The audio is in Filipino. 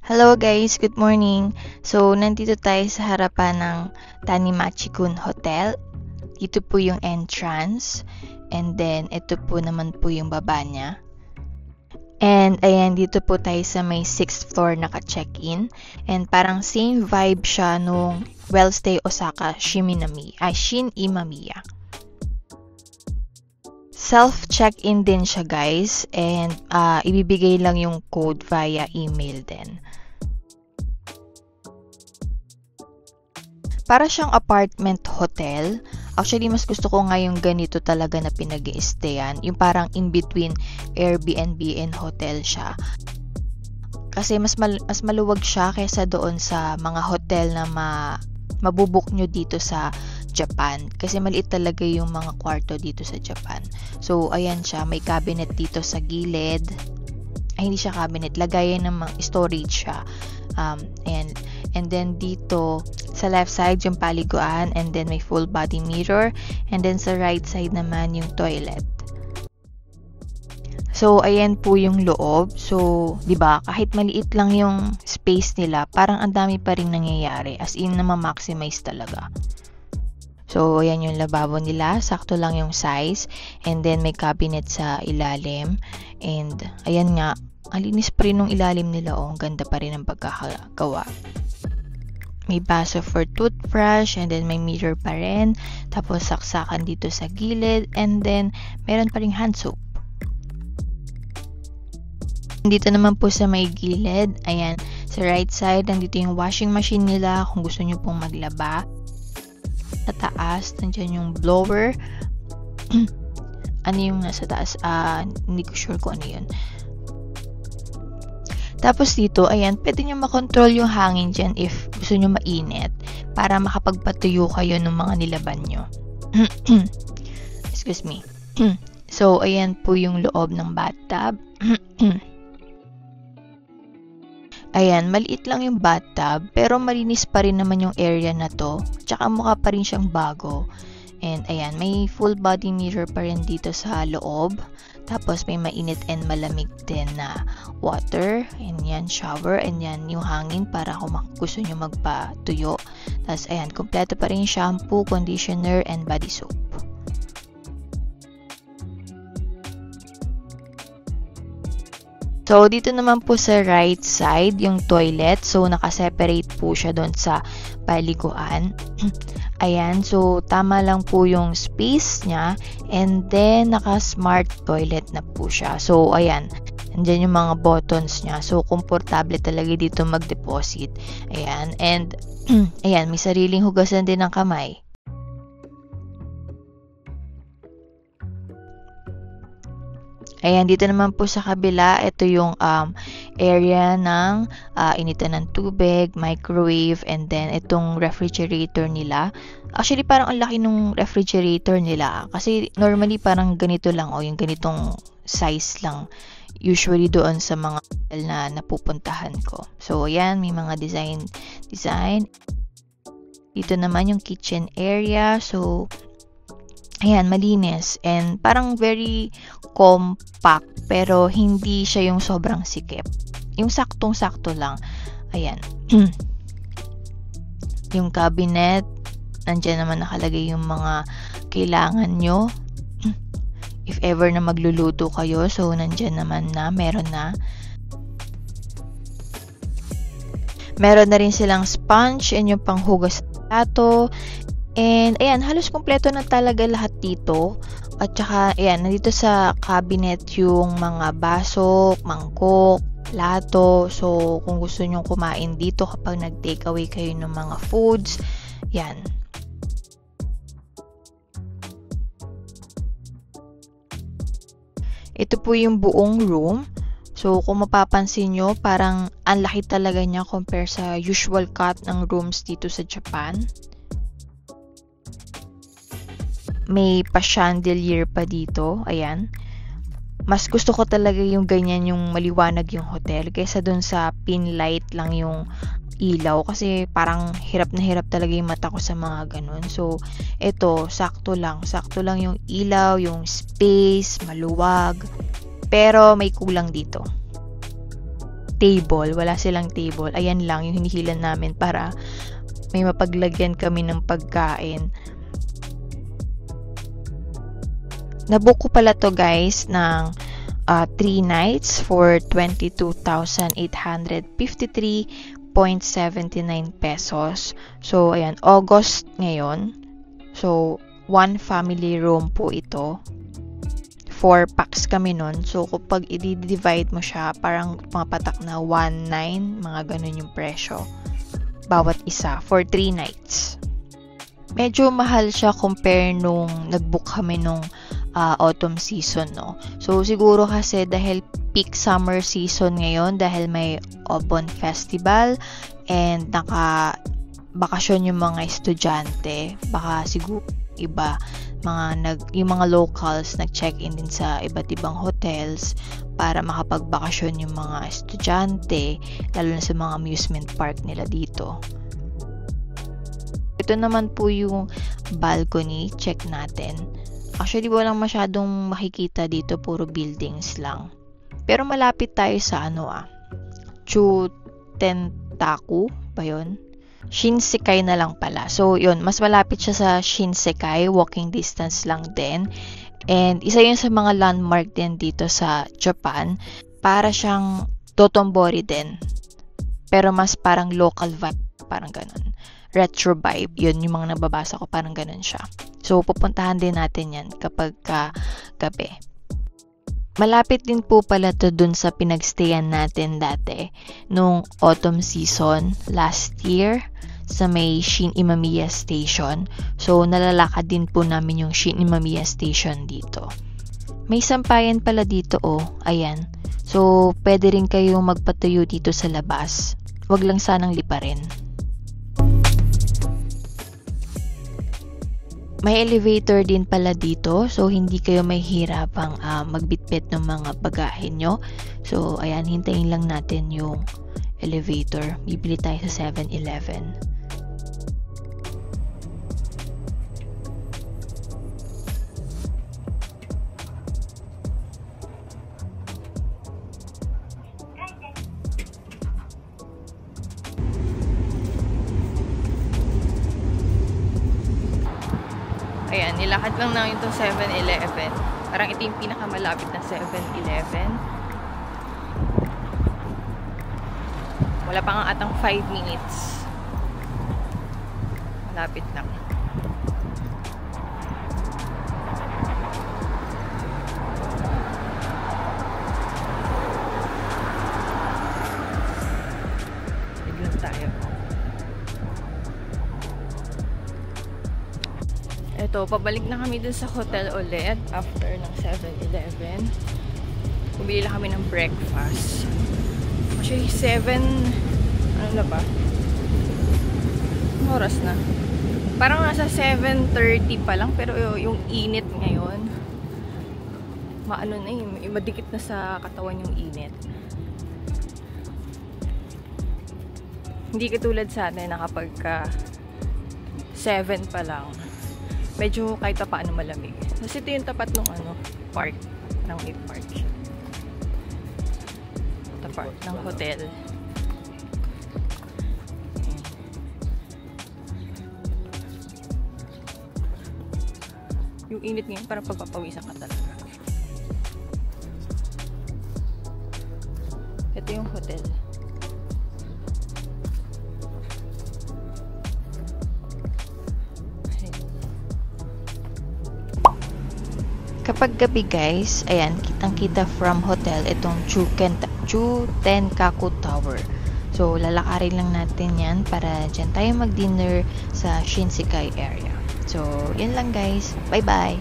Hello guys, good morning. So, nandito tayo sa harapan ng Tanimachi-kun Hotel. Dito po yung entrance. And then, ito po naman po yung baba niya. And ayan, dito po tayo sa may 6th floor naka-check-in. And parang same vibe siya nung Wellstay Osaka Shin Imamiya. Self-check-in din siya guys. And ibibigay lang yung code via email din. Para siyang apartment hotel. Actually, mas gusto ko nga yung ganito talaga na pinag-i-stayan. Yung parang in-between Airbnb and hotel siya. Kasi mas maluwag siya kaysa doon sa mga hotel na mabubuk nyo dito sa Japan. Kasi maliit talaga yung mga kwarto dito sa Japan. So, ayan siya. May cabinet dito sa gilid. Ay, hindi siya cabinet. Lagayan ng mga storage siya. And then dito sa left side yung paliguan, and then may full body mirror, and then sa right side naman yung toilet. So ayan po yung loob. So 'di ba, kahit maliit lang yung space nila, parang ang dami pa ring nangyayari, as in na ma-maximize talaga. So ayan yung lababo nila, sakto lang yung size, and then may cabinet sa ilalim, and ayan nga, alinis pa rin ng ilalim nila, ang ganda pa rin ang pagkakagawa. May baso for toothbrush, and then may mirror pa rin. Tapos saksakan dito sa gilid, and then meron pa ring hand soap. Dito naman po sa may gilid, ayan, sa right side, nandito yung washing machine nila kung gusto nyo pong maglaba. Sa taas, nandiyan yung blower. Ano yung nasa taas? Hindi ko sure kung ano yun. Tapos dito, ayan, pwede nyo makontrol yung hangin dyan if gusto nyo mainit para makapagpatuyo kayo ng mga nilaban nyo. Excuse me. So, ayan po yung loob ng bathtub. Ayan, maliit lang yung bathtub, pero malinis pa rin naman yung area na to. Tsaka mukha pa rin siyang bago. And ayan, may full body mirror pa rin dito sa loob. Tapos may mainit and malamig din na water. And yan, shower. And yan, yung hangin para kung gusto nyo magpatuyo. Tapos ayan, kompleto pa rin shampoo, conditioner, and body soap. So, dito naman po sa right side, yung toilet. So, nakaseparate po siya doon sa paliguan. Ayan, so tama lang po yung space niya. And then, naka-smart toilet na po siya. So, ayan, andyan yung mga buttons niya. So, komportable talaga dito mag-deposit. Ayan, and ayan, may sariling hugasan din ng kamay. Ayan, dito naman po sa kabila, ito yung area ng initan ng tubig, microwave, and then itong refrigerator nila. Actually, parang ang laki ng refrigerator nila. Kasi normally parang ganito lang, yung ganitong size lang. Usually doon sa mga hotel na napupuntahan ko. So, ayan, may mga design. Dito naman yung kitchen area. So, ayan, malinis. And parang very compact, pero hindi siya yung sobrang sikip. Yung saktong-sakto lang. Ayan. Yung cabinet, nandyan naman nakalagay yung mga kailangan nyo. If ever na magluluto kayo, so nandyan naman na, meron na. Meron na rin silang sponge and yung panghugas sa plato. And ayan, halos kompleto na talaga lahat dito. At saka, ayan, nandito sa cabinet yung mga baso, mangkok, plato. So, kung gusto nyong kumain dito kapag nag-take away kayo ng mga foods, yan. Ito po yung buong room. So, kung mapapansin nyo, parang ang laki talaga niya compare sa usual cut ng rooms dito sa Japan. May pa-chandelier pa dito. Ayan. Mas gusto ko talaga yung ganyan, yung maliwanag yung hotel, kaysa dun sa pin light lang yung ilaw. Kasi parang hirap na hirap talaga yung mata ko sa mga ganun. So, ito, sakto lang. Sakto lang yung ilaw, yung space, maluwag. Pero may kulang dito. table, wala silang table. Ayan lang yung hinihilan namin para may mapaglagyan kami ng pagkain. Nabook ko pala to guys ng 3 nights for 22,853.79 pesos. So, ayan, August ngayon. So, 1 family room po ito. 4 packs kami nun. So, kapag i-divide mo siya, parang mapatak na 1,900, mga ganun yung presyo. Bawat isa for 3 nights. Medyo mahal siya compare nung nag-book kami nung autumn season, no? So, siguro kasi dahil peak summer season ngayon, dahil may Obon Festival and naka-bakasyon yung mga estudyante, baka siguro iba, yung mga locals nag-check-in din sa iba't ibang hotels para makapagbakasyon yung mga estudyante, lalo na sa mga amusement park nila dito. Ito naman po yung balcony, check natin. Actually, walang masyadong makikita dito, puro buildings lang. Pero malapit tayo sa Chutentaku ba yun? Shinsekai na lang pala. So, yun, mas malapit siya sa Shinsekai, walking distance lang din. And isa yun sa mga landmark din dito sa Japan. Para siyang Dotonbori din. Pero mas parang local vibe, parang ganun. Retro vibe, yun yung mga nababasa ko, parang ganun siya. So, pupuntahan din natin yan kapag gabi. Malapit din po pala to dun sa pinagstayan natin dati nung autumn season last year sa may Shin Imamiya Station. So, nalalakad din po namin yung Shin Imamiya Station dito. May sampayan pala dito, ayan. So, pwede rin kayong magpatuyo dito sa labas. Wag lang sanang liparin. May elevator din pala dito, so hindi kayo mahihirapang magbitbit ng mga bagahe nyo. So, ayan, hintayin lang natin yung elevator. Bibili tayo sa 7-Eleven. Ayan, nilakad lang namin itong 7-Eleven. Parang ito yung pinakamalapit na 7-Eleven. Wala pa nga atang 5 minutes. Malapit lang. Biglang tayo. Ito, pabalik na kami dun sa hotel ulit after ng 7-Eleven. Bumili lang kami ng breakfast. Actually, 7... ano na ba? Anong oras na? Parang nasa 7:30 pa lang, pero yung init ngayon, maano na yun, madikit na sa katawan yung init. Hindi katulad sa atin na kapag 7 pa lang, medyo kahit pa paano malamig. Kasi ito yung tapat ng park. Ng may park siya. Tapat ng hotel. Yung init ngayon, parang pagpapawisan ka talaga. Ito yung hotel. Kapag gabi guys, ayan, kitang-kita from hotel itong Chutenkaku Tower. So, lalakarin lang natin yan para dyan tayo mag-dinner sa Shinsekai area. So, yun lang guys. Bye-bye!